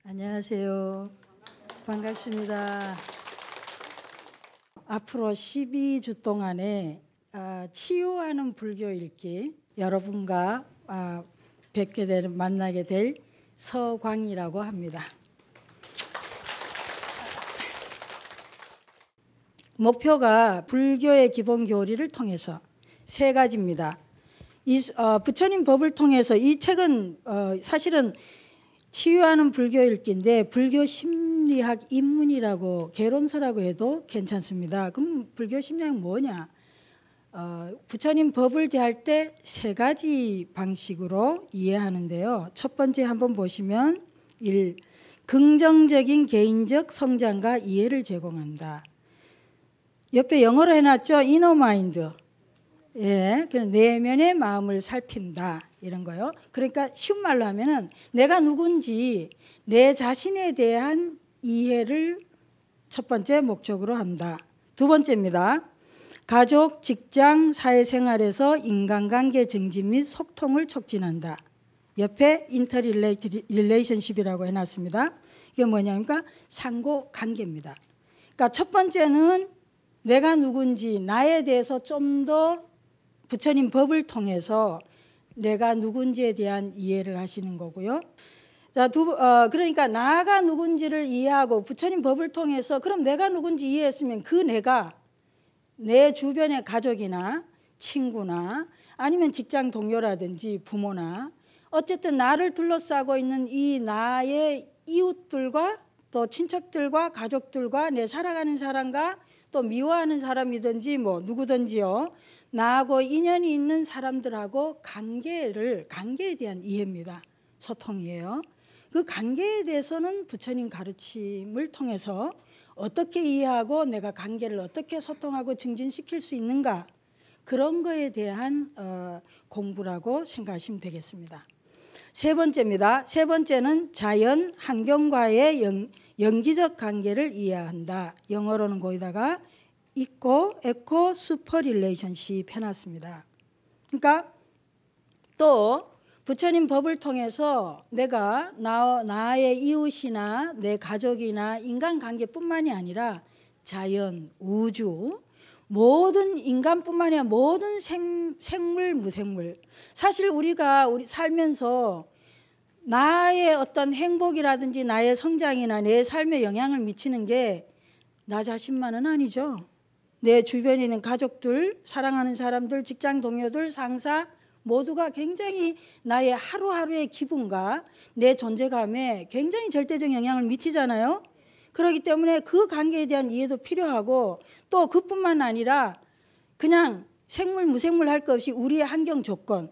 안녕하세요. 반갑습니다. 앞으로 12주 동안에 치유하는 불교 읽기 여러분과 만나게 될 서광이라고 합니다. 목표가 불교의 기본 교리를 통해서 세 가지입니다. 부처님 법을 통해서 이 책은 사실은 치유하는 불교 읽기인데 불교 심리학 입문이라고 개론서라고 해도 괜찮습니다. 그럼 불교 심리학 뭐냐? 부처님 법을 대할 때 세 가지 방식으로 이해하는데요. 첫 번째 한번 보시면 1. 긍정적인 개인적 성장과 이해를 제공한다. 옆에 영어로 해놨죠. 이너 마인드. 예, 그 내면의 마음을 살핀다 이런 거요. 그러니까 쉬운 말로 하면은 내가 누군지 내 자신에 대한 이해를 첫 번째 목적으로 한다. 두 번째입니다. 가족, 직장, 사회생활에서 인간관계 증진 및 소통을 촉진한다. 옆에 인터릴레이션십이라고 해놨습니다. 이게 뭐냐니까 상호관계입니다. 그러니까 첫 번째는 내가 누군지 나에 대해서 좀 더 부처님 법을 통해서 내가 누군지에 대한 이해를 하시는 거고요. 자, 그러니까 나가 누군지를 이해하고 부처님 법을 통해서 그럼 내가 누군지 이해했으면 그 내가 내 주변의 가족이나 친구나 아니면 직장 동료라든지 부모나 어쨌든 나를 둘러싸고 있는 이 나의 이웃들과 또 친척들과 가족들과 내 살아가는 사람과 또 미워하는 사람이든지 뭐 누구든지요. 나하고 인연이 있는 사람들하고 관계에 대한 이해입니다. 소통이에요. 그 관계에 대해서는 부처님 가르침을 통해서 어떻게 이해하고 내가 관계를 어떻게 소통하고 증진시킬 수 있는가 그런 거에 대한 공부라고 생각하시면 되겠습니다. 세 번째입니다. 세 번째는 자연 환경과의 연기적 관계를 이해한다. 영어로는 거기다가 에코 슈퍼 릴레이션십 해놨습니다. 그러니까 또 부처님 법을 통해서 내가 나의 이웃이나 내 가족이나 인간관계뿐만이 아니라 자연, 우주, 모든 인간뿐만이 아니라 모든 생물, 무생물 사실 우리가 살면서 나의 어떤 행복이라든지 나의 성장이나 내 삶에 영향을 미치는 게 나 자신만은 아니죠. 내 주변에 있는 가족들, 사랑하는 사람들, 직장 동료들, 상사 모두가 굉장히 나의 하루하루의 기분과 내 존재감에 굉장히 절대적 영향을 미치잖아요. 그렇기 때문에 그 관계에 대한 이해도 필요하고 또 그뿐만 아니라 그냥 생물, 무생물 할 것 없이 우리의 환경 조건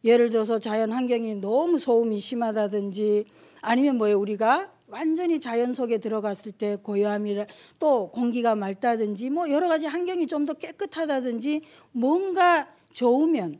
예를 들어서 자연 환경이 너무 소음이 심하다든지 아니면 우리가 완전히 자연 속에 들어갔을 때 고요함이라 또 공기가 맑다든지 여러 가지 환경이 좀 더 깨끗하다든지 뭔가 좋으면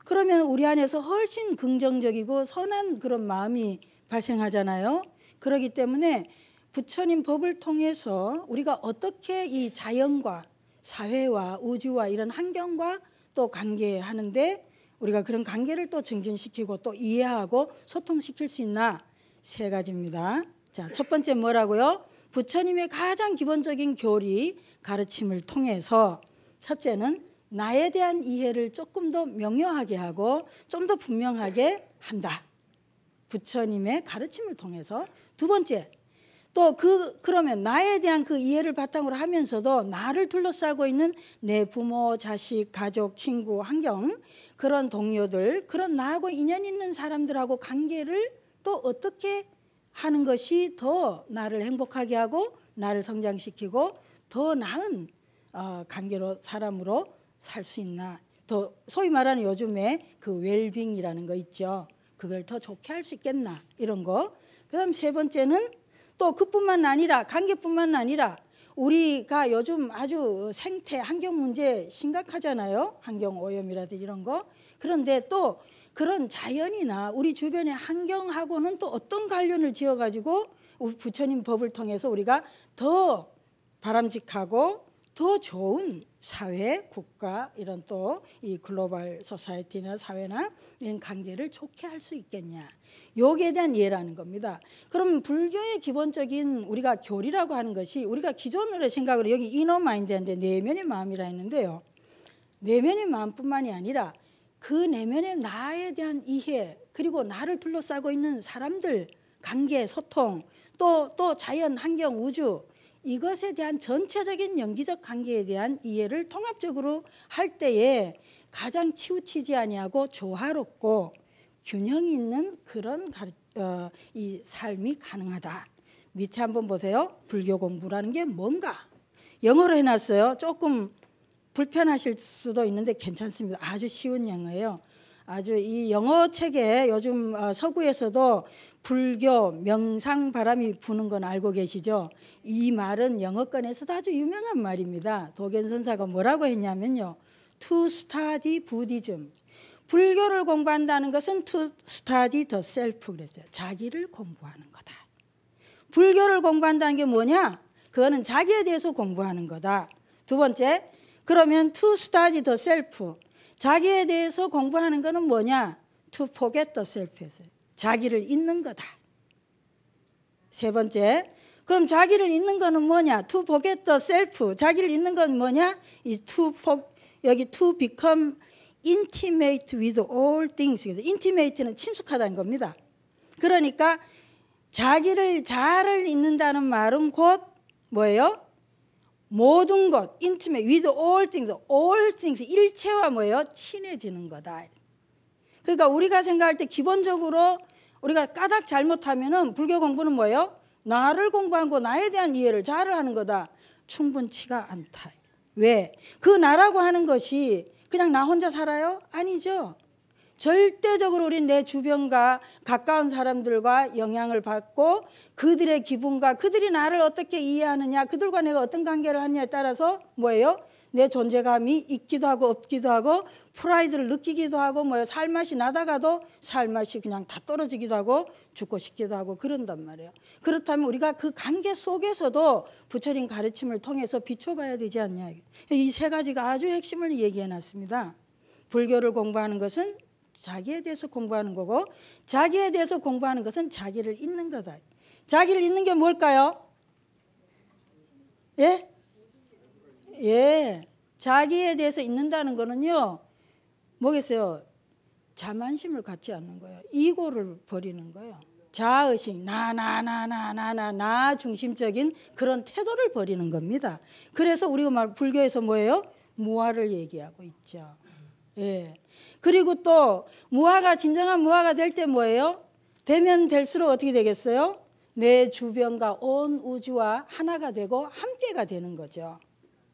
그러면 우리 안에서 훨씬 긍정적이고 선한 그런 마음이 발생하잖아요. 그렇기 때문에 부처님 법을 통해서 우리가 어떻게 이 자연과 사회와 우주와 이런 환경과 또 관계하는데 우리가 그런 관계를 또 증진시키고 또 이해하고 소통시킬 수 있나 세 가지입니다. 자, 첫 번째 뭐라고요? 부처님의 가장 기본적인 교리 가르침을 통해서 첫째는 나에 대한 이해를 조금 더 명료하게 하고 좀 더 분명하게 한다. 부처님의 가르침을 통해서. 두 번째, 또 그러면 나에 대한 그 이해를 바탕으로 하면서도 나를 둘러싸고 있는 내 부모, 자식, 가족, 친구, 환경 그런 동료들, 그런 나하고 인연 있는 사람들하고 관계를 또 어떻게 하는 것이 더 나를 행복하게 하고 나를 성장시키고 더 나은 관계로 사람으로 살 수 있나. 더 소위 말하는 요즘에 그 웰빙이라는 거 있죠. 그걸 더 좋게 할 수 있겠나 이런 거. 그다음 세 번째는 또 그뿐만 아니라 관계뿐만 아니라 우리가 요즘 아주 생태 환경 문제 심각하잖아요. 환경 오염이라든지 이런 거. 그런데 또 그런 자연이나 우리 주변의 환경하고는 또 어떤 관련을 지어가지고 부처님 법을 통해서 우리가 더 바람직하고 더 좋은 사회, 국가 이런 또 이 글로벌 소사이티나 사회나 이런 관계를 좋게 할 수 있겠냐. 여기에 대한 이해라는 겁니다. 그럼 불교의 기본적인 우리가 교리라고 하는 것이 우리가 기존으로 생각으로 여기 이너 마인드인데 내면의 마음이라 했는데요. 내면의 마음뿐만이 아니라 그 내면의 나에 대한 이해 그리고 나를 둘러싸고 있는 사람들 관계, 소통 또 자연, 환경, 우주 이것에 대한 전체적인 연기적 관계에 대한 이해를 통합적으로 할 때에 가장 치우치지 아니하고 조화롭고 균형 있는 그런 이 삶이 가능하다. 밑에 한번 보세요. 불교 공부라는 게 뭔가. 영어로 해놨어요. 조금 불편하실 수도 있는데 괜찮습니다. 아주 쉬운 영어예요. 아주 이 영어 책에 요즘 서구에서도 불교 명상 바람이 부는 건 알고 계시죠? 이 말은 영어권에서도 아주 유명한 말입니다. 도견선사가 뭐라고 했냐면요. To study Buddhism. 불교를 공부한다는 것은 to study the self 그랬어요. 자기를 공부하는 거다. 불교를 공부한다는 게 뭐냐? 그거는 자기에 대해서 공부하는 거다. 두 번째, 그러면 to study the self. 자기에 대해서 공부하는 거는 뭐냐? To forget the self. 자기를 잊는 거다. 세 번째, 그럼 자기를 잊는 거는 뭐냐? To forget the self. 자기를 잊는 건 뭐냐? 여기 to become intimate with all things. 그래서 intimate는 친숙하다는 겁니다. 그러니까 자기를 잘을 잊는다는 말은 곧 뭐예요? 모든 것, intimate with all things. all things, 일체와 뭐예요? 친해지는 거다. 그러니까 우리가 생각할 때 기본적으로 우리가 까닭 잘못하면은 불교 공부는 뭐예요? 나를 공부하고 나에 대한 이해를 잘 하는 거다. 충분치가 않다. 왜? 그 나라고 하는 것이 그냥 나 혼자 살아요? 아니죠. 절대적으로 우리 내 주변과 가까운 사람들과 영향을 받고 그들의 기분과 그들이 나를 어떻게 이해하느냐 그들과 내가 어떤 관계를 하느냐에 따라서 뭐예요? 내 존재감이 있기도 하고 없기도 하고 프라이드를 느끼기도 하고 뭐 살맛이 나다가도 살맛이 그냥 다 떨어지기도 하고 죽고 싶기도 하고 그런단 말이에요. 그렇다면 우리가 그 관계 속에서도 부처님 가르침을 통해서 비춰봐야 되지 않냐. 이 세 가지가 아주 핵심을 얘기해놨습니다. 불교를 공부하는 것은 자기에 대해서 공부하는 거고 자기에 대해서 공부하는 것은 자기를 잊는 거다. 자기를 잊는 게 뭘까요? 예? 예. 자기에 대해서 잊는다는 거는요. 뭐겠어요? 자만심을 갖지 않는 거예요. 이고를 버리는 거예요. 자의식, 나 중심적인 그런 태도를 버리는 겁니다. 그래서 우리가 불교에서 뭐예요? 무아를 얘기하고 있죠. 예. 그리고 또 무아가 진정한 무아가 될 때 뭐예요? 되면 될수록 어떻게 되겠어요? 내 주변과 온 우주와 하나가 되고 함께가 되는 거죠.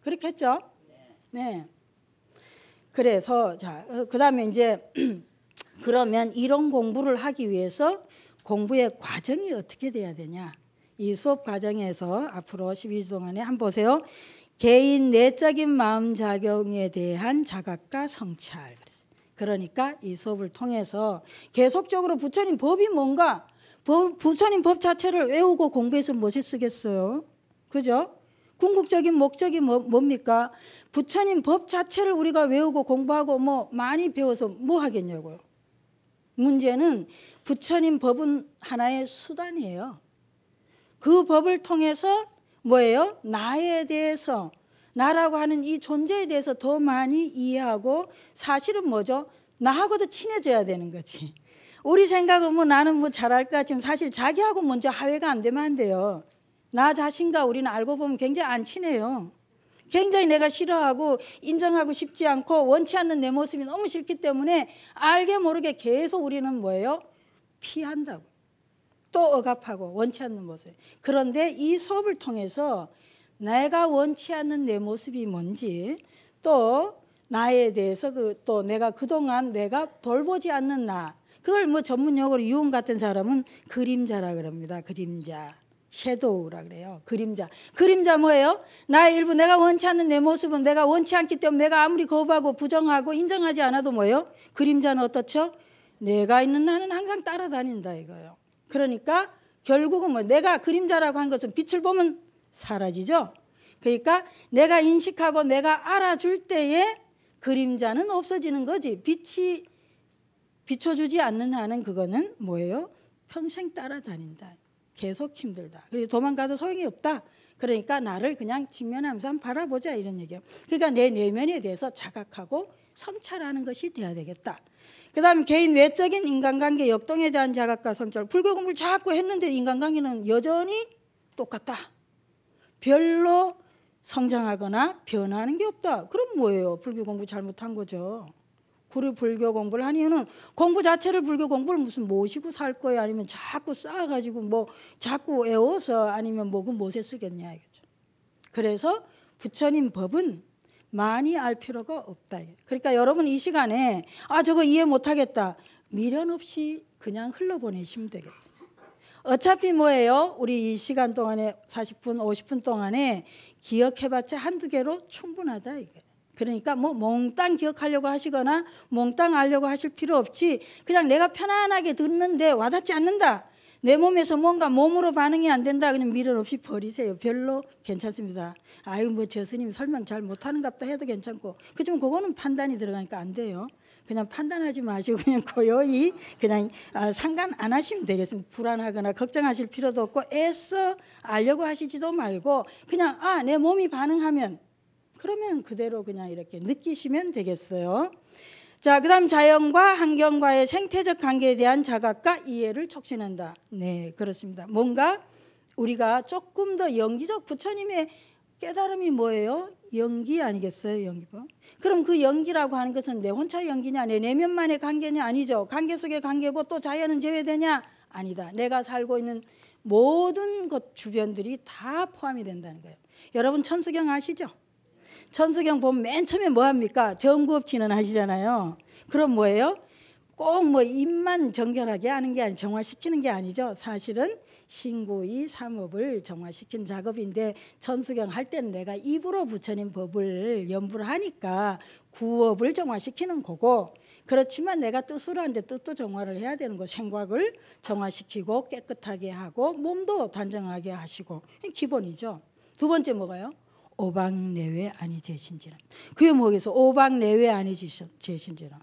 그렇겠죠? 네. 그래서 자, 그다음에 이제 그러면 이런 공부를 하기 위해서 공부의 과정이 어떻게 돼야 되냐? 이 수업 과정에서 앞으로 12주 동안에 한번 보세요. 개인 내적인 마음 작용에 대한 자각과 성찰. 그러니까 이 수업을 통해서 계속적으로 부처님 법이 뭔가 부처님 법 자체를 외우고 공부해서 무엇에 쓰겠어요? 그죠? 궁극적인 목적이 뭡니까? 부처님 법 자체를 우리가 외우고 공부하고 뭐 많이 배워서 뭐 하겠냐고요. 문제는 부처님 법은 하나의 수단이에요. 그 법을 통해서 뭐예요? 나에 대해서 나라고 하는 이 존재에 대해서 더 많이 이해하고 사실은 뭐죠? 나하고도 친해져야 되는 거지. 우리 생각은 뭐 나는 뭐 잘할까 지금 사실 자기하고 먼저 화해가 안 되면 안 돼요. 나 자신과 우리는 알고 보면 굉장히 안 친해요. 굉장히 내가 싫어하고 인정하고 싶지 않고 원치 않는 내 모습이 너무 싫기 때문에 알게 모르게 계속 우리는 뭐예요? 피한다고. 또 억압하고 원치 않는 모습. 그런데 이 수업을 통해서 내가 원치 않는 내 모습이 뭔지 또 나에 대해서 또 내가 그동안 내가 돌보지 않는 나 그걸 뭐 전문용어로 유흥 같은 사람은 그림자라 그럽니다. 그림자. 섀도우라 그래요. 그림자. 그림자 뭐예요? 나의 일부 내가 원치 않는 내 모습은 내가 원치 않기 때문에 내가 아무리 거부하고 부정하고 인정하지 않아도 뭐예요? 그림자는 어떻죠? 내가 있는 나는 항상 따라다닌다 이거예요. 그러니까 결국은 뭐 내가 그림자라고 한 것은 빛을 보면 사라지죠. 그러니까 내가 인식하고 내가 알아줄 때에 그림자는 없어지는 거지. 빛이 비춰주지 않는 한은 그거는 뭐예요? 평생 따라다닌다. 계속 힘들다. 그리고 도망가도 소용이 없다. 그러니까 나를 그냥 직면하면서 한번 바라보자 이런 얘기예요. 그러니까 내 내면에 대해서 자각하고 성찰하는 것이 돼야 되겠다. 그 다음에 개인 외적인 인간관계 역동에 대한 자각과 성찰. 불교 공부를 자꾸 했는데 인간관계는 여전히 똑같다. 별로 성장하거나 변하는 게 없다. 그럼 뭐예요? 불교 공부 잘못한 거죠. 그리고 불교 공부를 한 이유는 공부 자체를 불교 공부를 무슨 모시고 살 거예요? 아니면 자꾸 쌓아가지고 뭐 자꾸 애워서 아니면 뭐 그 못에 쓰겠냐 이거죠. 그래서 부처님 법은 많이 알 필요가 없다. 그러니까 여러분 이 시간에 저거 이해 못하겠다. 미련 없이 그냥 흘러보내시면 되겠다. 어차피 뭐예요? 우리 이 시간 동안에 40분, 50분 동안에 기억해봤자 한두 개로 충분하다 이게. 그러니까 뭐 몽땅 기억하려고 하시거나 몽땅 알려고 하실 필요 없지. 그냥 내가 편안하게 듣는데 와닿지 않는다. 내 몸에서 뭔가 몸으로 반응이 안 된다. 그냥 미련 없이 버리세요. 별로 괜찮습니다. 아유 뭐 저 스님 설명 잘 못하는갑다 해도 괜찮고. 그지만 그거는 판단이 들어가니까 안 돼요. 그냥 판단하지 마시고 그냥 고요히 그냥 상관 안 하시면 되겠습니다. 불안하거나 걱정하실 필요도 없고 애써 알려고 하시지도 말고 그냥 내 몸이 반응하면 그러면 그대로 그냥 이렇게 느끼시면 되겠어요. 자, 그다음 자연과 환경과의 생태적 관계에 대한 자각과 이해를 촉진한다. 네, 그렇습니다. 뭔가 우리가 조금 더 영기적 부처님의 깨달음이 뭐예요? 연기 아니겠어요? 연기. 그럼 그 연기라고 하는 것은 내 혼자 연기냐? 내 내면만의 관계냐? 아니죠. 관계 속의 관계고 또 자연은 제외되냐? 아니다. 내가 살고 있는 모든 것 주변들이 다 포함이 된다는 거예요. 여러분 천수경 아시죠? 천수경 보면 맨 처음에 뭐 합니까? 정구업진은 하시잖아요. 그럼 뭐예요? 꼭 뭐 입만 정결하게 하는 게 아니 정화시키는 게 아니죠. 사실은 신구이 삼업을 정화시킨 작업인데 천수경 할 때는 내가 입으로 부처님 법을 연부를 하니까 구업을 정화시키는 거고 그렇지만 내가 뜻으로 하는데 뜻도 정화를 해야 되는 거 생각을 정화시키고 깨끗하게 하고 몸도 단정하게 하시고 기본이죠. 두 번째 뭐가요? 오방내외 아니 제신지라. 그게 뭐겠어? 오방내외 아니 제신지라.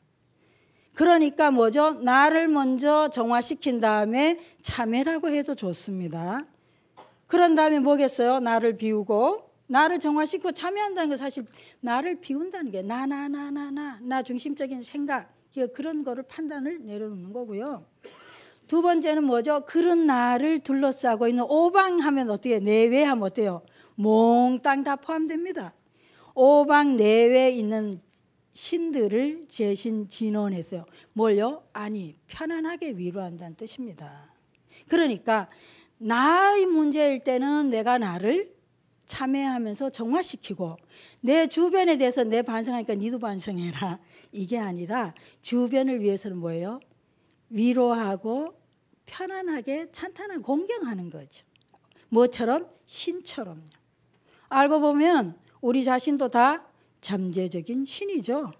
그러니까 뭐죠? 나를 먼저 정화시킨 다음에 참회라고 해도 좋습니다. 그런 다음에 뭐겠어요? 나를 비우고 나를 정화시키고 참회한다는 거 사실 나를 비운다는 게 나 중심적인 생각 그런 거를 판단을 내려놓는 거고요. 두 번째는 뭐죠? 그런 나를 둘러싸고 있는 오방하면 어때요? 내외하면 어때요? 몽땅 다 포함됩니다. 오방 내외에 있는 신들을 제신 진원했어요. 뭘요? 아니 편안하게 위로한다는 뜻입니다. 그러니까 나의 문제일 때는 내가 나를 참회하면서 정화시키고 내 주변에 대해서 내 반성하니까 니도 반성해라. 이게 아니라 주변을 위해서는 뭐예요? 위로하고 편안하게 찬탄하고 공경하는 거죠. 뭐처럼? 신처럼요. 알고 보면 우리 자신도 다 잠재적인 신이죠.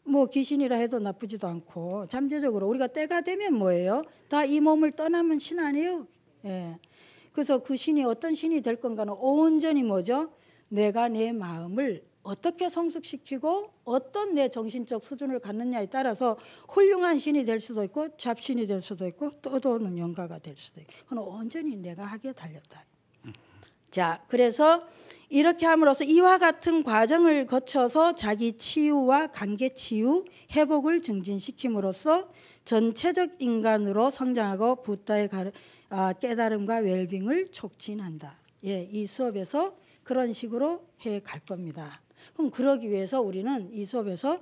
뭐 귀신이라 해도 나쁘지도 않고 잠재적으로 우리가 때가 되면 뭐예요? 다 이 몸을 떠나면 신 아니에요? 예. 그래서 그 신이 어떤 신이 될 건가는 온전히 뭐죠? 내가 내 마음을 어떻게 성숙시키고 어떤 내 정신적 수준을 갖느냐에 따라서 훌륭한 신이 될 수도 있고 잡신이 될 수도 있고 떠도는 영가가 될 수도 있고 그건 온전히 내가 하기에 달렸다. 자, 그래서 이렇게 함으로써 이와 같은 과정을 거쳐서 자기 치유와 관계 치유, 회복을 증진시킴으로써 전체적 인간으로 성장하고 부다의 깨달음과 웰빙을 촉진한다. 예, 이 수업에서 그런 식으로 해 갈 겁니다. 그럼 그러기 위해서 우리는 이 수업에서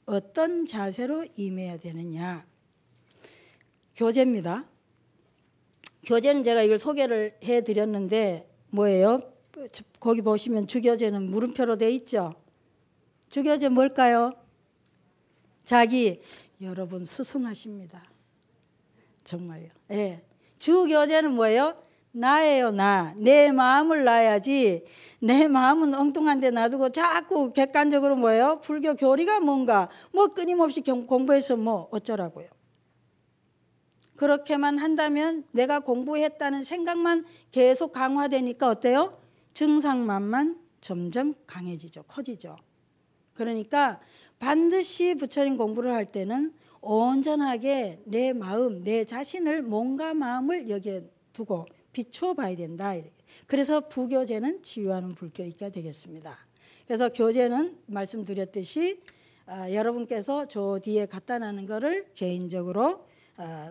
어떤 자세로 임해야 되느냐? 교재입니다. 교재는 제가 이걸 소개를 해드렸는데 뭐예요? 거기 보시면 주교재는 물음표로 돼 있죠. 주교재 뭘까요? 자기 여러분 스승하십니다. 정말요. 예. 주교재는 뭐예요? 나예요. 내 마음을 놔야지. 내 마음은 엉뚱한 데 놔두고 자꾸 객관적으로 뭐예요? 불교 교리가 뭔가 뭐 끊임없이 공부해서 뭐 어쩌라고요. 그렇게만 한다면 내가 공부했다는 생각만 계속 강화되니까 어때요? 증상만만 점점 강해지죠. 커지죠. 그러니까 반드시 부처님 공부를 할 때는 온전하게 내 마음, 내 자신을 몸과 마음을 여기에 두고 비추어 봐야 된다. 그래서 부교재는 치유하는 불교이가 되겠습니다. 그래서 교재는 말씀드렸듯이 여러분께서 저 뒤에 갖다 놔는 거를 개인적으로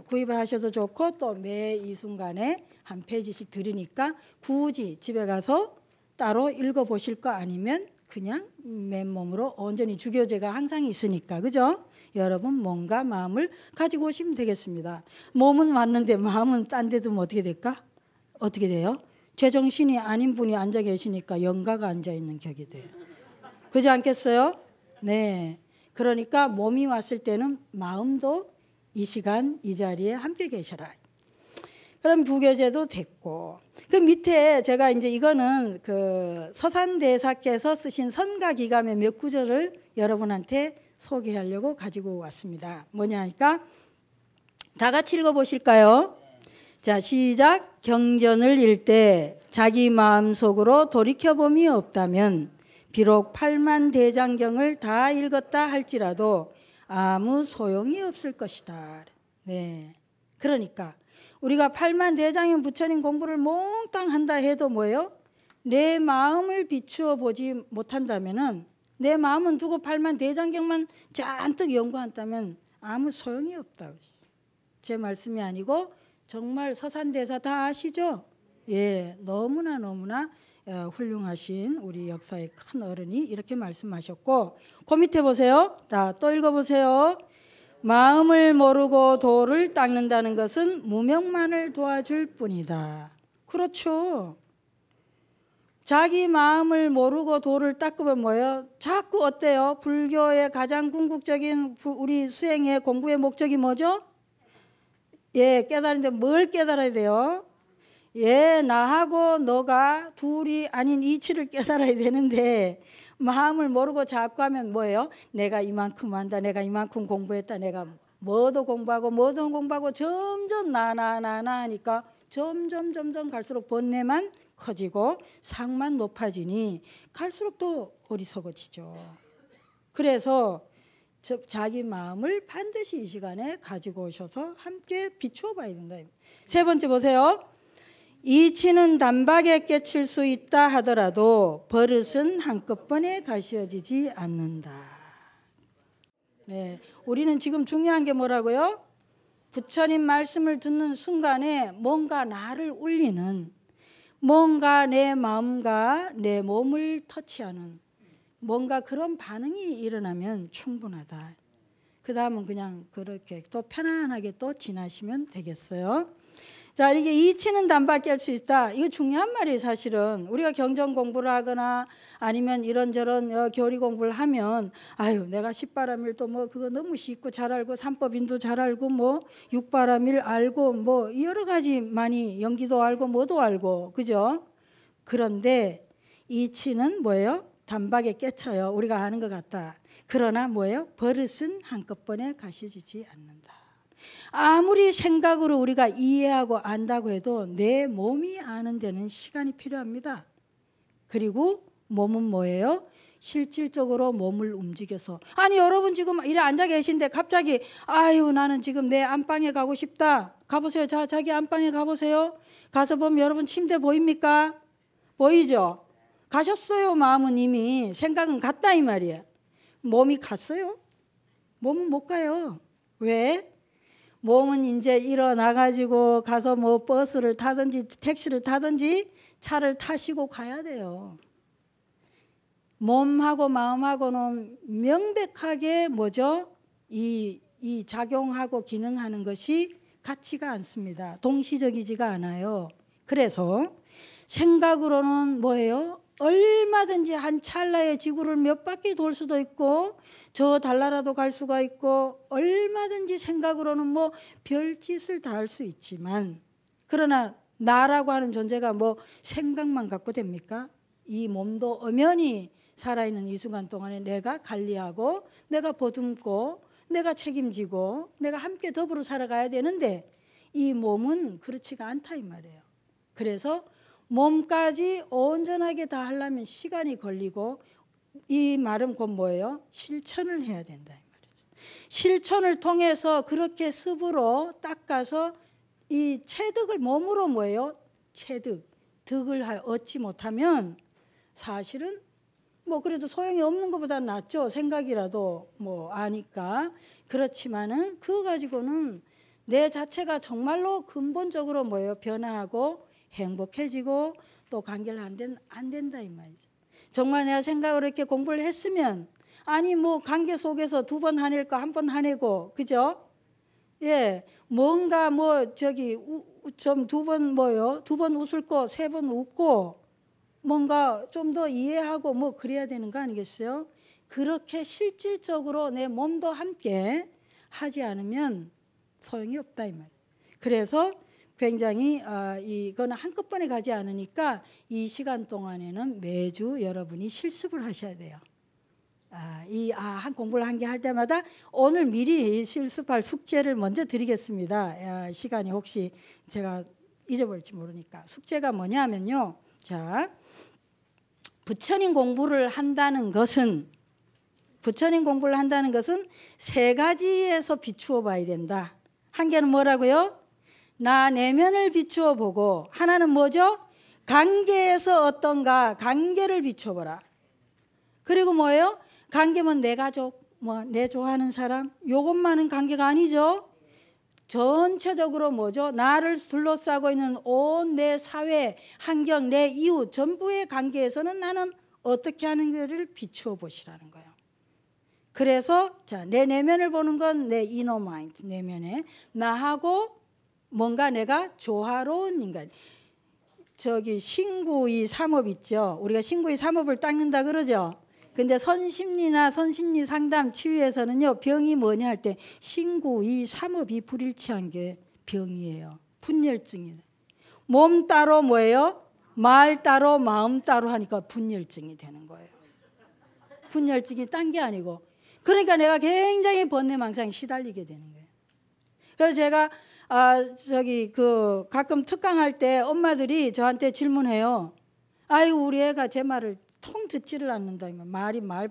구입을 하셔도 좋고 또 매 이 순간에 한 페이지씩 드리니까 굳이 집에 가서 따로 읽어보실 거 아니면 그냥 맨몸으로 온전히 주교재가 항상 있으니까 그죠? 여러분 몸과 마음을 가지고 오시면 되겠습니다. 몸은 왔는데 마음은 딴 데 두면 어떻게 될까? 어떻게 돼요? 제정신이 아닌 분이 앉아 계시니까 영가가 앉아 있는 격이 돼요. 그렇지 않겠어요? 네. 그러니까 몸이 왔을 때는 마음도 이 시간 이 자리에 함께 계셔라. 그럼 부교재도 됐고 그 밑에 제가 이제 이거는 그 서산대사께서 쓰신 선가기감의 몇 구절을 여러분한테 소개하려고 가지고 왔습니다. 뭐냐니까 다 같이 읽어보실까요? 자 시작. 경전을 읽되 자기 마음속으로 돌이켜봄이 없다면 비록 8만 대장경을 다 읽었다 할지라도 아무 소용이 없을 것이다. 네. 그러니까 우리가 8만 대장경 부처님 공부를 몽땅 한다 해도 뭐예요? 내 마음을 비추어 보지 못한다면은 내 마음은 두고 8만 대장경만 잔뜩 연구한다면 아무 소용이 없다. 제 말씀이 아니고 정말 서산대사 다 아시죠? 예, 너무나 훌륭하신 우리 역사의 큰 어른이 이렇게 말씀하셨고 그 밑에 보세요. 자, 또 읽어보세요. 마음을 모르고 도를 닦는다는 것은 무명만을 도와줄 뿐이다. 그렇죠. 자기 마음을 모르고 도를 닦으면 뭐예요? 자꾸 어때요? 불교의 가장 궁극적인 우리 수행의 공부의 목적이 뭐죠? 예, 깨달은데 뭘 깨달아야 돼요? 예, 나하고 너가 둘이 아닌 이치를 깨달아야 되는데 마음을 모르고 자꾸 하면 뭐예요? 내가 이만큼 한다, 내가 이만큼 공부했다, 내가 뭐도 공부하고 점점 나나 하니까 점점 갈수록 번뇌만 커지고 상만 높아지니 갈수록 더 어리석어지죠. 그래서 자기 마음을 반드시 이 시간에 가지고 오셔서 함께 비추어 봐야 된다. 세 번째 보세요. 이치는 단박에 깨칠 수 있다 하더라도 버릇은 한꺼번에 가시어지지 않는다. 네, 우리는 지금 중요한 게 뭐라고요? 부처님 말씀을 듣는 순간에 뭔가 나를 울리는, 뭔가 내 마음과 내 몸을 터치하는 뭔가 그런 반응이 일어나면 충분하다. 그 다음은 그냥 그렇게 또 편안하게 또 지나시면 되겠어요. 자, 이게 이치는 단박에 할 수 있다. 이거 중요한 말이에요. 사실은 우리가 경전 공부를 하거나 아니면 이런저런 교리 공부를 하면 아유 내가 십바람일도 뭐 그거 너무 쉽고 잘 알고 삼법인도 잘 알고 뭐 육바람일 알고 뭐 여러 가지 많이 연기도 알고 뭐도 알고 그죠? 그런데 이치는 뭐예요? 단박에 깨쳐요. 우리가 아는 것 같다. 그러나 뭐예요? 버릇은 한꺼번에 가시지지 않는다. 아무리 생각으로 우리가 이해하고 안다고 해도 내 몸이 아는 데는 시간이 필요합니다. 그리고 몸은 뭐예요? 실질적으로 몸을 움직여서 아니 여러분 지금 이래 앉아 계신데 갑자기 아유 나는 지금 내 안방에 가고 싶다. 가보세요. 자 자기 안방에 가보세요. 가서 보면 여러분 침대 보입니까? 보이죠? 가셨어요. 마음은 이미. 생각은 갔다 이 말이에요. 몸이 갔어요? 몸은 못 가요. 왜? 몸은 이제 일어나가지고 가서 뭐 버스를 타든지 택시를 타든지 차를 타시고 가야 돼요. 몸하고 마음하고는 명백하게 뭐죠? 이 작용하고 기능하는 것이 같지가 않습니다. 동시적이지가 않아요. 그래서 생각으로는 뭐예요? 얼마든지 한 찰나의 지구를 몇 바퀴 돌 수도 있고 저 달나라도 갈 수가 있고 얼마든지 생각으로는 뭐 별짓을 다 할 수 있지만 그러나 나라고 하는 존재가 뭐 생각만 갖고 됩니까? 이 몸도 엄연히 살아있는 이 순간 동안에 내가 관리하고 내가 보듬고 내가 책임지고 내가 함께 더불어 살아가야 되는데 이 몸은 그렇지가 않다 이 말이에요. 그래서 몸까지 온전하게 다 하려면 시간이 걸리고 이 말은 곧 뭐예요? 실천을 해야 된다 이 말이죠. 실천을 통해서 그렇게 습으로 닦아서 이 체득을 몸으로 뭐예요? 득을 얻지 못하면 사실은 뭐 그래도 소용이 없는 것보다 낫죠. 생각이라도 뭐 아니까. 그렇지만은 그거 가지고는 내 자체가 정말로 근본적으로 뭐예요? 변화하고 행복해지고 또 관계를 안 된다 이 말이죠. 정말 내가 생각을 이렇게 공부를 했으면 아니 뭐 관계 속에서 2번 화낼 거 1번 화내고 그죠? 예, 뭔가 뭐 저기 좀 2번 뭐요? 2번 웃을 거 3번 웃고 뭔가 좀 더 이해하고 뭐 그래야 되는 거 아니겠어요? 그렇게 실질적으로 내 몸도 함께 하지 않으면 소용이 없다 이 말이에요. 그래서 굉장히 이거는 한꺼번에 가지 않으니까 이 시간 동안에는 매주 여러분이 실습을 하셔야 돼요. 한 공부를 한 개 할 때마다 오늘 미리 실습할 숙제를 먼저 드리겠습니다. 시간이 혹시 제가 잊어버릴지 모르니까. 숙제가 뭐냐면요. 자, 부처님 공부를 한다는 것은 3가지에서 비추어 봐야 된다. 한 개는 뭐라고요? 나 내면을 비추어 보고, 하나는 뭐죠? 관계에서 어떤가 관계를 비추어 보라. 그리고 뭐예요? 관계면 내 가족, 뭐 내 좋아하는 사람, 요것만은 관계가 아니죠. 전체적으로 뭐죠? 나를 둘러싸고 있는 온 내 사회, 환경, 내 이웃 전부의 관계에서는 나는 어떻게 하는지를 비추어 보시라는 거예요. 그래서 자, 내 내면을 보는 건 내 이너 마인드, 내면에 나하고 뭔가 내가 조화로운 인간. 저기 신구이 삼업 있죠. 우리가 신구이 삼업을 닦는다 그러죠. 근데 선심리나 선심리 상담 치유에서는요, 병이 뭐냐 할 때 신구이 삼업이 불일치한 게 병이에요. 분열증이에요. 몸 따로 뭐예요? 말 따로 마음 따로 하니까 분열증이 되는 거예요. 분열증이 딴 게 아니고. 그러니까 내가 굉장히 번뇌망상에 시달리게 되는 거예요. 그래서 제가 가끔 특강할 때 엄마들이 저한테 질문해요. 아이고 우리 애가 제 말을 통 듣지를 않는다.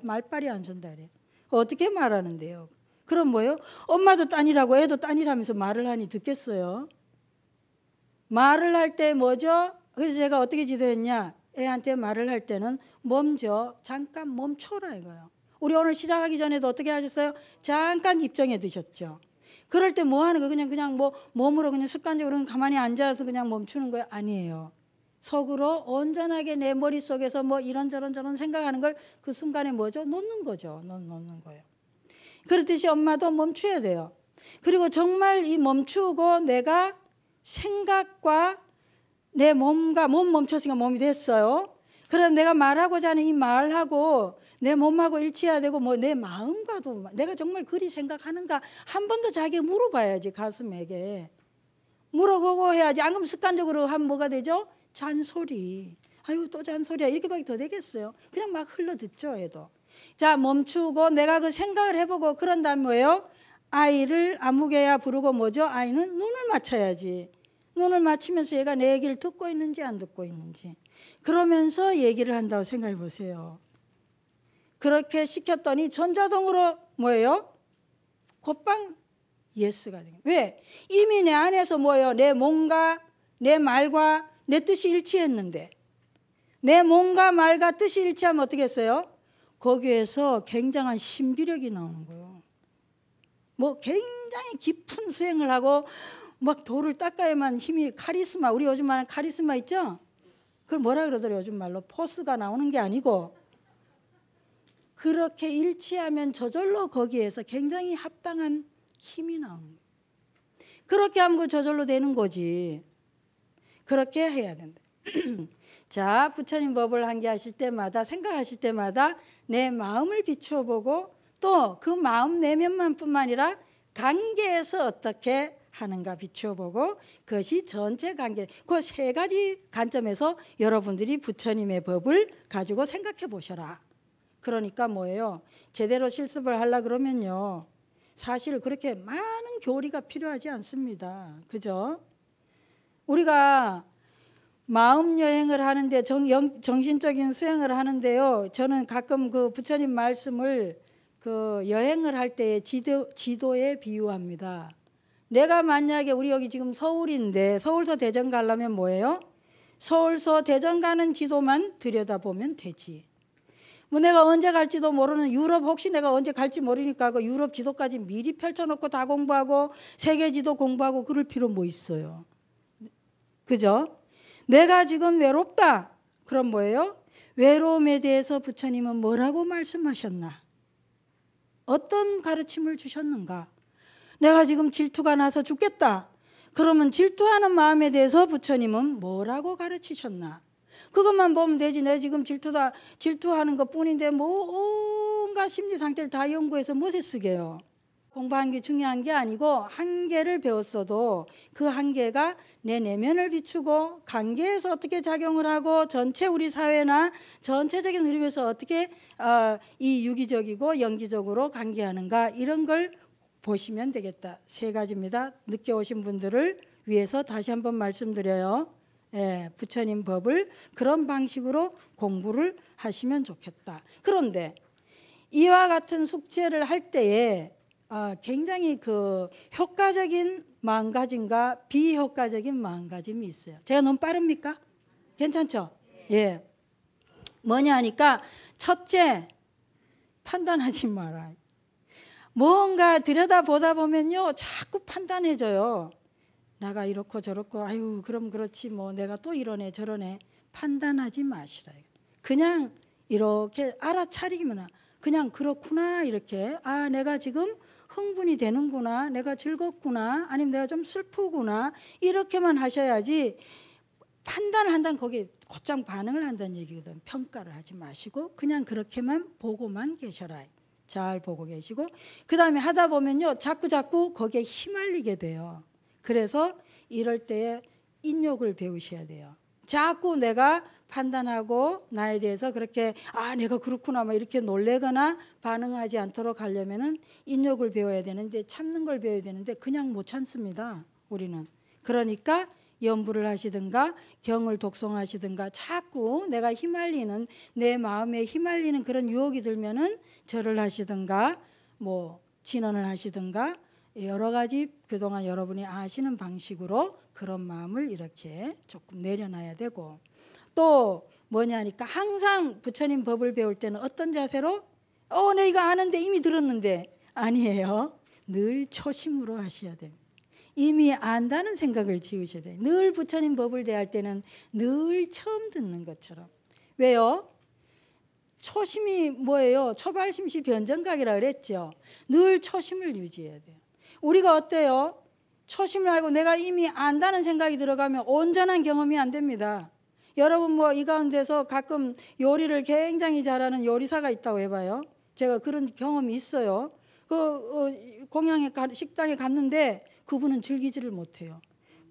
말빨이 안 선다 그래요. 어떻게 말하는데요? 그럼 뭐예요? 엄마도 딴이라고 애도 딴이라면서 말을 하니 듣겠어요? 말을 할 때 뭐죠? 그래서 제가 어떻게 지도했냐? 애한테 말을 할 때는 멈춰, 잠깐 멈춰라 이거요. 우리 오늘 시작하기 전에도 어떻게 하셨어요? 잠깐 입정해 두셨죠. 그럴 때 뭐 하는 거예요? 그냥 뭐 몸으로 그냥 습관적으로 가만히 앉아서 그냥 멈추는 거예요? 아니에요. 속으로 온전하게 내 머릿속에서 뭐 이런저런 생각하는 걸 그 순간에 뭐죠? 놓는 거죠. 놓는 거예요. 그렇듯이 엄마도 멈춰야 돼요. 그리고 정말 이 멈추고 내가 생각과 내 몸 멈췄으니까 몸이 됐어요. 그럼 내가 말하고자 하는 이 말하고 내 몸하고 일치해야 되고 뭐 내 마음과도 내가 정말 그리 생각하는가 한 번 더 자기가 물어봐야지. 가슴에게 물어보고 해야지. 안 그러면 습관적으로 하면 뭐가 되죠? 잔소리. 아유 또 잔소리야. 이렇게밖에 더 되겠어요? 그냥 막 흘러듣죠 애도. 자 멈추고 내가 그 생각을 해보고 그런 다음에 뭐예요? 아이를 아무개야 부르고 뭐죠? 아이는 눈을 맞춰야지. 눈을 맞추면서 얘가 내 얘기를 듣고 있는지 안 듣고 있는지 그러면서 얘기를 한다고 생각해 보세요. 그렇게 시켰더니 전자동으로 뭐예요? 곧방 예스가 되는 거예요. 왜? 이미 내 안에서 뭐예요? 내 몸과 내 말과 내 뜻이 일치했는데 내 몸과 말과 뜻이 일치하면 어떻게 했어요? 거기에서 굉장한 신비력이 나오는 거예요. 뭐 굉장히 깊은 수행을 하고 막 돌을 닦아야만 힘이 카리스마, 우리 요즘 말하는 카리스마 있죠? 그걸 뭐라 그러더라고요? 요즘 말로 포스가 나오는 게 아니고 그렇게 일치하면 저절로 거기에서 굉장히 합당한 힘이 나오는 거예요. 그렇게 하면 그 저절로 되는 거지. 그렇게 해야 된다. 자, 부처님 법을 한계하실 때마다 생각하실 때마다 내 마음을 비추어 보고 또 그 마음 내면만 뿐만 아니라 관계에서 어떻게 하는가 비추어 보고 그것이 전체 관계 그 3가지 관점에서 여러분들이 부처님의 법을 가지고 생각해 보셔라. 그러니까 뭐예요? 제대로 실습을 하려 그러면요. 사실 그렇게 많은 교리가 필요하지 않습니다. 그죠? 우리가 마음 여행을 하는데 정신적인 수행을 하는데요. 저는 가끔 그 부처님 말씀을 그 여행을 할 때의 지도에 비유합니다. 내가 만약에 우리 여기 지금 서울인데 서울서 대전 가려면 뭐예요? 서울서 대전 가는 지도만 들여다보면 되지. 뭐 내가 언제 갈지도 모르는 유럽, 혹시 내가 언제 갈지 모르니까 그 유럽 지도까지 미리 펼쳐놓고 다 공부하고 세계 지도 공부하고 그럴 필요 뭐 있어요. 그죠? 내가 지금 외롭다. 그럼 뭐예요? 외로움에 대해서 부처님은 뭐라고 말씀하셨나? 어떤 가르침을 주셨는가? 내가 지금 질투가 나서 죽겠다. 그러면 질투하는 마음에 대해서 부처님은 뭐라고 가르치셨나? 그것만 보면 되지. 내 지금 질투하는 것 뿐인데 뭐 온갖 심리 상태를 다 연구해서 무엇에 쓰게요? 공부한 게 중요한 게 아니고 한계를 배웠어도 그 한계가 내 내면을 비추고 관계에서 어떻게 작용을 하고 전체 우리 사회나 전체적인 흐름에서 어떻게 이 유기적이고 영기적으로 관계하는가, 이런 걸 보시면 되겠다. 세 가지입니다. 늦게 오신 분들을 위해서 다시 한번 말씀드려요. 예, 부처님 법을 그런 방식으로 공부를 하시면 좋겠다. 그런데 이와 같은 숙제를 할 때에 굉장히 그 효과적인 마음가짐과 비효과적인 마음가짐이 있어요. 제가 너무 빠릅니까? 괜찮죠? 예. 뭐냐 하니까 첫째, 판단하지 마라. 뭔가 들여다보다 보면요, 자꾸 판단해져요. 나가 이렇고 저렇고, 아유 그럼 그렇지 뭐 내가 또 이러네 저러네. 판단하지 마시라. 그냥 이렇게 알아차리기만, 그냥 그렇구나, 이렇게 내가 지금 흥분이 되는구나, 내가 즐겁구나, 아니면 내가 좀 슬프구나, 이렇게만 하셔야지. 판단을 한다는 거기에 곧장 반응을 한다는 얘기거든. 평가를 하지 마시고 그냥 그렇게만 보고만 계셔라. 잘 보고 계시고 그 다음에 하다 보면요, 자꾸 거기에 휘말리게 돼요. 그래서 이럴 때에 인욕을 배우셔야 돼요. 자꾸 내가 판단하고 나에 대해서 그렇게 내가 그렇구나 막 이렇게 놀래거나 반응하지 않도록 하려면은 인욕을 배워야 되는데, 참는 걸 배워야 되는데 그냥 못 참습니다, 우리는. 그러니까 연부를 하시든가 경을 독송하시든가 자꾸 내가 휘말리는, 내 마음에 휘말리는 그런 유혹이 들면은 절을 하시든가 뭐 진언을 하시든가 여러 가지 그동안 여러분이 아시는 방식으로 그런 마음을 이렇게 조금 내려놔야 되고, 또 뭐냐니까 항상 부처님 법을 배울 때는 어떤 자세로? 내가 이거 아는데 이미 들었는데, 아니에요. 늘 초심으로 하셔야 됩니다. 이미 안다는 생각을 지우셔야 돼요. 늘 부처님 법을 대할 때는 늘 처음 듣는 것처럼. 왜요? 초심이 뭐예요? 초발심시 변정각이라 그랬죠. 늘 초심을 유지해야 돼요. 우리가 어때요? 초심을 알고 내가 이미 안다는 생각이 들어가면 온전한 경험이 안 됩니다. 여러분 뭐 이 가운데서 가끔 요리를 굉장히 잘하는 요리사가 있다고 해봐요. 제가 그런 경험이 있어요. 공양에 식당에 갔는데 그분은 즐기지를 못해요.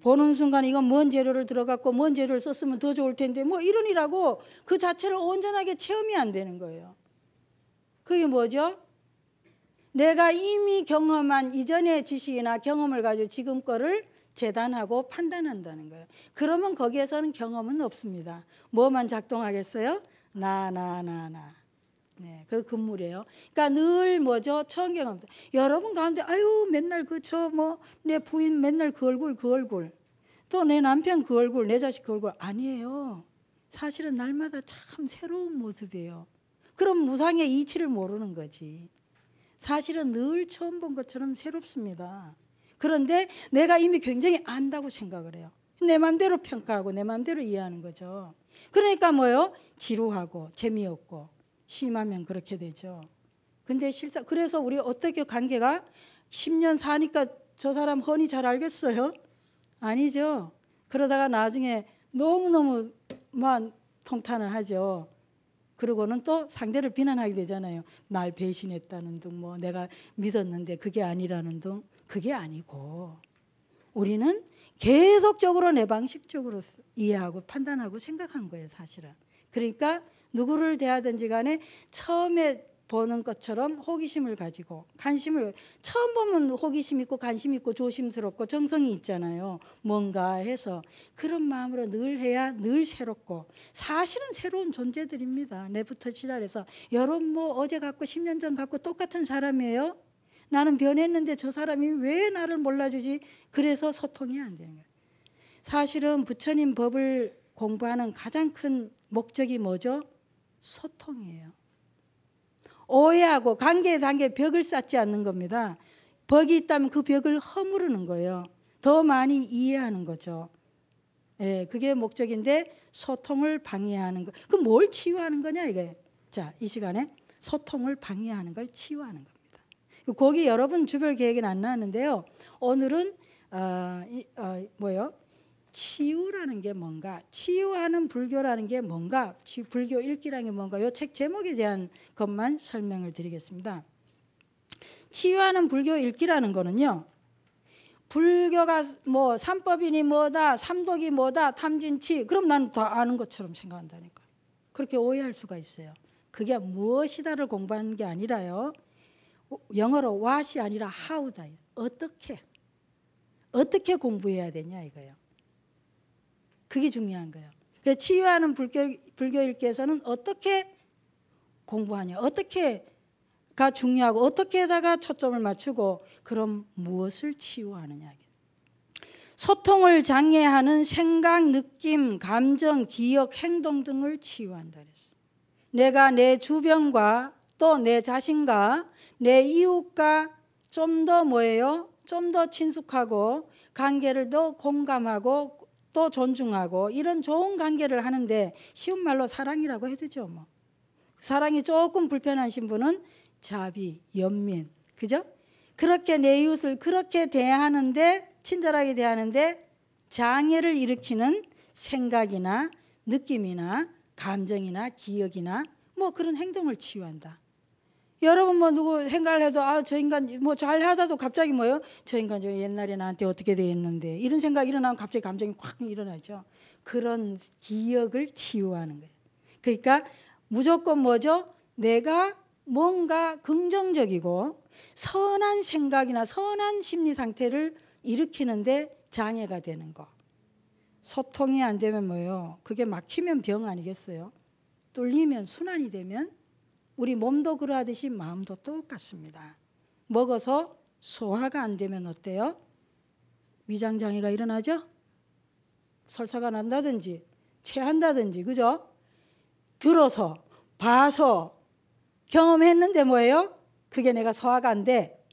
보는 순간 이건 뭔 재료를 들어갔고 뭔 재료를 썼으면 더 좋을 텐데 뭐 이러니라고 그 자체를 온전하게 체험이 안 되는 거예요. 그게 뭐죠? 내가 이미 경험한 이전의 지식이나 경험을 가지고 지금 거를 재단하고 판단한다는 거예요. 그러면 거기에서는 경험은 없습니다. 뭐만 작동하겠어요? 나. 네, 그 금물이에요. 그러니까 늘 뭐죠? 처음 경험. 여러분 가운데 맨날 내 부인 맨날 그 얼굴, 또 내 남편 그 얼굴, 내 자식 그 얼굴, 아니에요. 사실은 날마다 참 새로운 모습이에요. 그럼 무상의 이치를 모르는 거지. 사실은 늘 처음 본 것처럼 새롭습니다. 그런데 내가 이미 굉장히 안다고 생각을 해요. 내 마음대로 평가하고 내 마음대로 이해하는 거죠. 그러니까 뭐예요? 지루하고 재미없고 심하면 그렇게 되죠. 근데 그래서 우리 어떻게 관계가 10년 사니까 저 사람 훤히 잘 알겠어요? 아니죠. 그러다가 나중에 너무너무만 통탄을 하죠. 그러고는 또 상대를 비난하게 되잖아요. 날 배신했다는 둥, 뭐 내가 믿었는데 그게 아니라는 둥. 그게 아니고 우리는 계속적으로 내 방식적으로 이해하고 판단하고 생각한 거예요, 사실은. 그러니까 누구를 대하든지 간에 처음에 보는 것처럼 호기심을 가지고 관심을 처음 보면 호기심 있고 관심 있고 조심스럽고 정성이 있잖아요. 뭔가 해서 그런 마음으로 늘 해야 늘 새롭고 사실은 새로운 존재들입니다. 내부터 시작해서 여러분 뭐 어제 갖고 10년 전 갖고 똑같은 사람이에요. 나는 변했는데 저 사람이 왜 나를 몰라주지? 그래서 소통이 안 되는 거예요. 사실은 부처님 법을 공부하는 가장 큰 목적이 뭐죠? 소통이에요. 오해하고 관계에 관계에 벽을 쌓지 않는 겁니다. 벽이 있다면 그 벽을 허무르는 거예요. 더 많이 이해하는 거죠. 예, 그게 목적인데 소통을 방해하는 거. 그럼 뭘 치유하는 거냐 이게. 자, 이 시간에 소통을 방해하는 걸 치유하는 겁니다. 거기 여러분 주별 계획은 안 나왔는데요. 오늘은 뭐요? 치유라는 게 뭔가, 치유하는 불교라는 게 뭔가, 불교 읽기라는 게 뭔가, 이 책 제목에 대한 것만 설명을 드리겠습니다. 치유하는 불교 읽기라는 거는요, 불교가 뭐 삼법이니 뭐다, 삼독이 뭐다, 탐진치, 그럼 나는 다 아는 것처럼 생각한다니까. 그렇게 오해할 수가 있어요. 그게 무엇이다를 공부하는 게 아니라요, 영어로 what이 아니라 how다. 어떻게 공부해야 되냐 이거예요. 그게 중요한 거예요. 그래서 치유하는 불교 읽기에서는 어떻게 공부하냐, 어떻게가 중요하고 어떻게다가 초점을 맞추고 그럼 무엇을 치유하느냐. 소통을 장애하는 생각, 느낌, 감정, 기억, 행동 등을 치유한다 그랬어요. 내가 내 주변과 또 내 자신과 내 이웃과 좀 더 뭐예요? 좀 더 친숙하고 관계를 더 공감하고 또 존중하고 이런 좋은 관계를 하는데 쉬운 말로 사랑이라고 해두죠. 뭐. 사랑이 조금 불편하신 분은 자비, 연민, 그죠? 그렇게 내 이웃을 그렇게 대하는데, 친절하게 대하는데 장애를 일으키는 생각이나 느낌이나 감정이나 기억이나 뭐 그런 행동을 치유한다. 여러분 뭐 누구 생각을 해도 저 인간 뭐 잘하다도 갑자기 뭐요? 저 인간 저 옛날에 나한테 어떻게 대했는데 이런 생각이 일어나면 갑자기 감정이 확 일어나죠. 그런 기억을 치유하는 거예요. 그러니까 무조건 뭐죠? 내가 뭔가 긍정적이고 선한 생각이나 선한 심리 상태를 일으키는데 장애가 되는 거. 소통이 안 되면 뭐예요? 그게 막히면 병 아니겠어요? 뚫리면 순환이 되면 우리 몸도 그러하듯이 마음도 똑같습니다. 먹어서 소화가 안 되면 어때요? 위장장애가 일어나죠? 설사가 난다든지 체한다든지, 그죠? 들어서 봐서 경험했는데 뭐예요? 그게 내가 소화가 안 돼.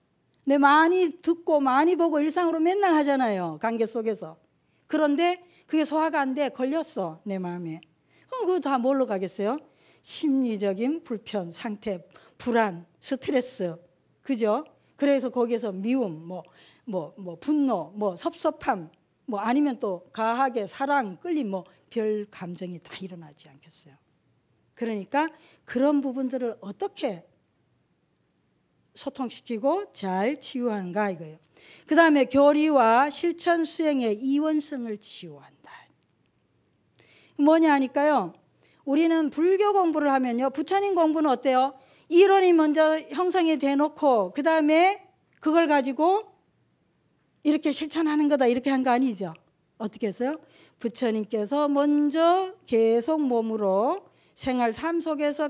내 많이 듣고 많이 보고 일상으로 맨날 하잖아요. 관계 속에서. 그런데 그게 소화가 안 돼. 걸렸어 내 마음에. 그거 다 뭘로 가겠어요? 심리적인 불편, 상태, 불안, 스트레스, 그죠? 그래서 거기에서 미움, 분노, 섭섭함, 아니면 또 가하게 사랑, 끌림, 별 감정이 다 일어나지 않겠어요? 그러니까 그런 부분들을 어떻게 소통시키고 잘 치유하는가 이거예요. 그 다음에 교리와 실천 수행의 이원성을 치유한다. 뭐냐 하니까요. 우리는 불교 공부를 하면요. 부처님 공부는 어때요? 이론이 먼저 형성이 돼놓고 그 다음에 그걸 가지고 이렇게 실천하는 거다 이렇게 한 거 아니죠. 어떻게 했어요? 부처님께서 먼저 계속 몸으로 생활 삶 속에서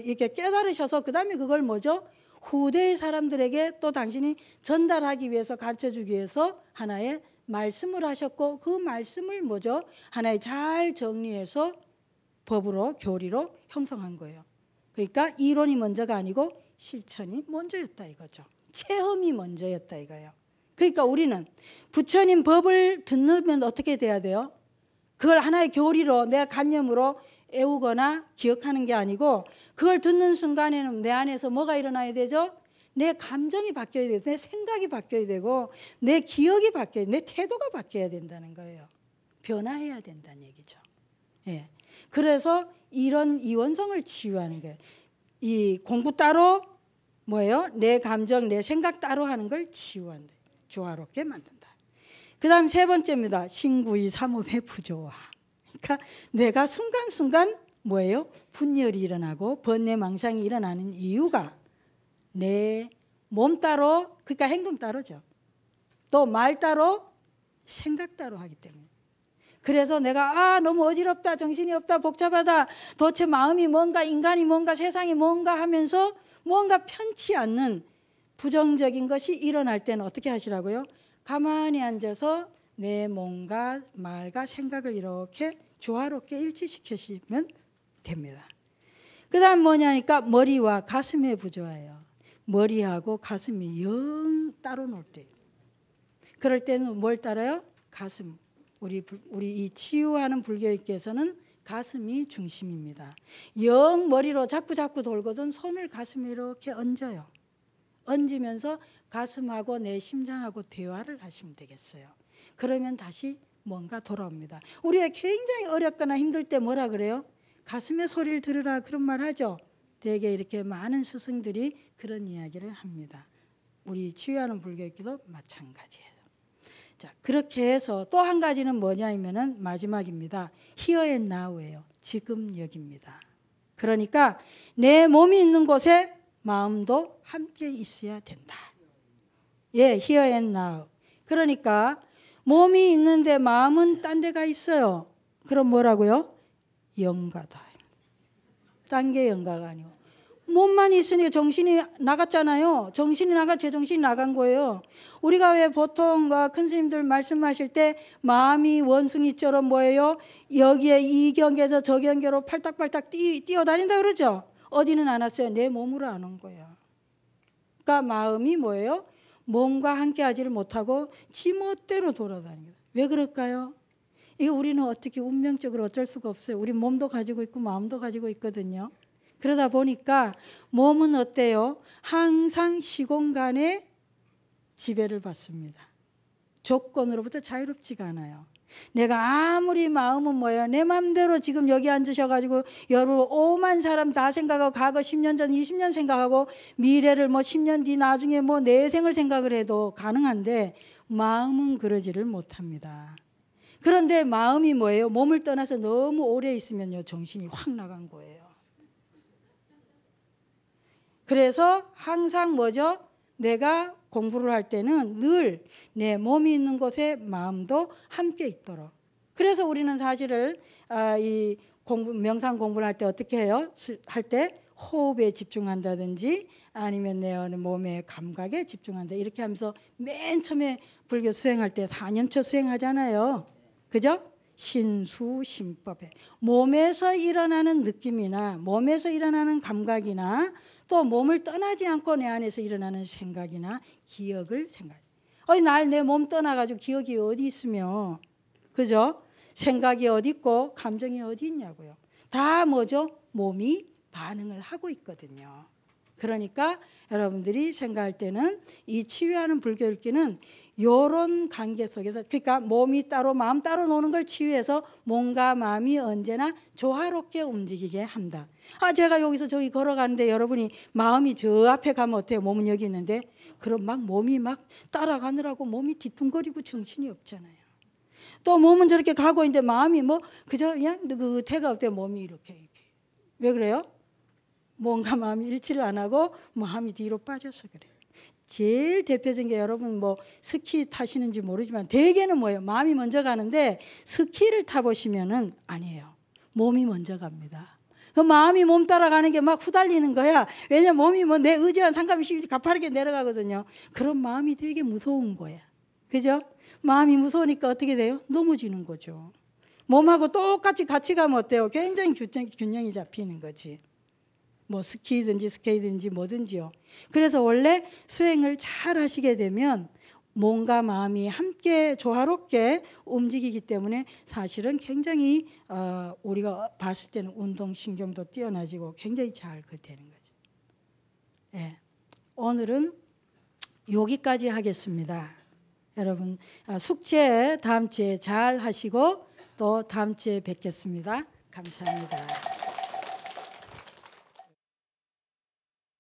이렇게 깨달으셔서 그 다음에 그걸 뭐죠? 후대의 사람들에게 또 당신이 전달하기 위해서 가르쳐주기 위해서 하나의 말씀을 하셨고 그 말씀을 뭐죠? 하나의 잘 정리해서 법으로 교리로 형성한 거예요. 그러니까 이론이 먼저가 아니고 실천이 먼저였다 이거죠. 체험이 먼저였다 이거예요. 그러니까 우리는 부처님 법을 듣는 어떻게 돼야 돼요? 그걸 하나의 교리로 내 관념으로 애우거나 기억하는 게 아니고 그걸 듣는 순간에는 내 안에서 뭐가 일어나야 되죠? 내 감정이 바뀌어야 되고 내 생각이 바뀌어야 되고 내 기억이 바뀌어야 내 태도가 바뀌어야 된다는 거예요. 변화해야 된다는 얘기죠. 예. 그래서 이런 이원성을 치유하는 거예요. 이 공부 따로 뭐예요? 내 감정, 내 생각 따로 하는 걸 치유한다. 조화롭게 만든다. 그 다음 세 번째입니다. 신구이 삼업의 부조화. 그러니까 내가 순간순간 뭐예요? 분열이 일어나고 번뇌망상이 일어나는 이유가 내 몸 따로, 그러니까 행동 따로죠. 또 말 따로, 생각 따로 하기 때문에. 그래서 내가 너무 어지럽다, 정신이 없다, 복잡하다, 도대체 마음이 뭔가, 인간이 뭔가, 세상이 뭔가 하면서 뭔가 편치 않는 부정적인 것이 일어날 때는 어떻게 하시라고요? 가만히 앉아서 내 몸과 말과 생각을 이렇게 조화롭게 일치시키시면 됩니다. 그 다음 뭐냐니까 머리와 가슴의 부조화예요. 머리하고 가슴이 영 따로 놀 때. 그럴 때는 뭘 따라요? 가슴. 우리 이 치유하는 불교인께서는 가슴이 중심입니다. 영 머리로 자꾸 돌거든 손을 가슴에 이렇게 얹어요. 얹으면서 가슴하고 내 심장하고 대화를 하시면 되겠어요. 그러면 다시 뭔가 돌아옵니다. 우리가 굉장히 어렵거나 힘들 때 뭐라 그래요? 가슴의 소리를 들으라 그런 말 하죠. 되게 이렇게 많은 스승들이 그런 이야기를 합니다. 우리 치유하는 불교기도 마찬가지예요. 자, 그렇게 해서 또 한 가지는 뭐냐면은 마지막입니다. Here and Now예요. 지금 여기입니다. 그러니까 내 몸이 있는 곳에 마음도 함께 있어야 된다. 예, Here and Now. 그러니까 몸이 있는데 마음은 딴 데가 있어요. 그럼 뭐라고요? 영가다. 딴 게 영가가 아니고 몸만 있으니까 정신이 나갔잖아요. 정신이 나가 제정신이 나간 거예요. 우리가 왜 보통 큰 스님들 말씀하실 때 마음이 원숭이처럼 뭐예요? 여기에 이 경계에서 저 경계로 팔딱팔딱 뛰어다닌다 그러죠. 어디는 안 왔어요. 내 몸으로 안 온 거예요. 그러니까 마음이 뭐예요? 몸과 함께 하지를 못하고 지멋대로 돌아다니는 거예요. 왜 그럴까요? 이게 우리는 어떻게 운명적으로 어쩔 수가 없어요. 우리 몸도 가지고 있고 마음도 가지고 있거든요. 그러다 보니까 몸은 어때요? 항상 시공간에 지배를 받습니다. 조건으로부터 자유롭지가 않아요. 내가 아무리 마음은 뭐예요? 내 마음대로 지금 여기 앉으셔가지고 여러분 5만 사람 다 생각하고 과거 10년 전 20년 생각하고 미래를 뭐 10년 뒤 나중에 뭐 내 생을 생각을 해도 가능한데 마음은 그러지를 못합니다. 그런데 마음이 뭐예요? 몸을 떠나서 너무 오래 있으면요 정신이 확 나간 거예요. 그래서 항상 뭐죠? 내가 공부를 할 때는 늘 내 몸이 있는 곳에 마음도 함께 있도록. 그래서 우리는 사실을 이 명상 공부를 할 때 어떻게 해요? 할 때 호흡에 집중한다든지 아니면 내 몸의 감각에 집중한다. 이렇게 하면서 맨 처음에 불교 수행할 때 4년초 수행하잖아요. 그죠? 신수심법에 몸에서 일어나는 느낌이나 몸에서 일어나는 감각이나 또 몸을 떠나지 않고 내 안에서 일어나는 생각이나 기억을 생각. 내 몸 떠나가지고 기억이 어디 있으며, 그죠? 생각이 어디 있고 감정이 어디 있냐고요. 다 뭐죠? 몸이 반응을 하고 있거든요. 그러니까 여러분들이 생각할 때는 이 치유하는 불교 읽기는 이런 관계 속에서, 그러니까 몸이 따로 마음 따로 노는 걸 치유해서 몸과 마음이 언제나 조화롭게 움직이게 한다. 제가 여기서 저기 걸어가는데 여러분이 마음이 저 앞에 가면 어때요? 몸은 여기 있는데 그럼 막 몸이 막 따라가느라고 몸이 뒤뚱거리고 정신이 없잖아요. 또 몸은 저렇게 가고 있는데 마음이 뭐 그저 그냥 느긋해가 없대. 몸이 이렇게. 왜 그래요? 뭔가 마음이 일치를 안 하고 마음이 뒤로 빠져서 그래요. 제일 대표적인 게 여러분 뭐 스키 타시는지 모르지만 대개는 뭐예요? 마음이 먼저 가는데 스키를 타보시면은 아니에요. 몸이 먼저 갑니다. 그 마음이 몸 따라가는 게 막 후달리는 거야. 왜냐면 몸이 뭐 내 의지와는 상관없이 가파르게 내려가거든요. 그런 마음이 되게 무서운 거야. 그죠? 마음이 무서우니까 어떻게 돼요? 넘어지는 거죠. 몸하고 똑같이 같이 가면 어때요? 굉장히 균형이 잡히는 거지. 뭐 스키든지 스케이트든지 뭐든지요. 그래서 원래 수행을 잘 하시게 되면 몸과 마음이 함께 조화롭게 움직이기 때문에 사실은 굉장히 우리가 봤을 때는 운동신경도 뛰어나지고 굉장히 잘 되는 거죠. 네. 오늘은 여기까지 하겠습니다. 여러분 숙제 다음 주에 잘 하시고 또 다음 주에 뵙겠습니다. 감사합니다.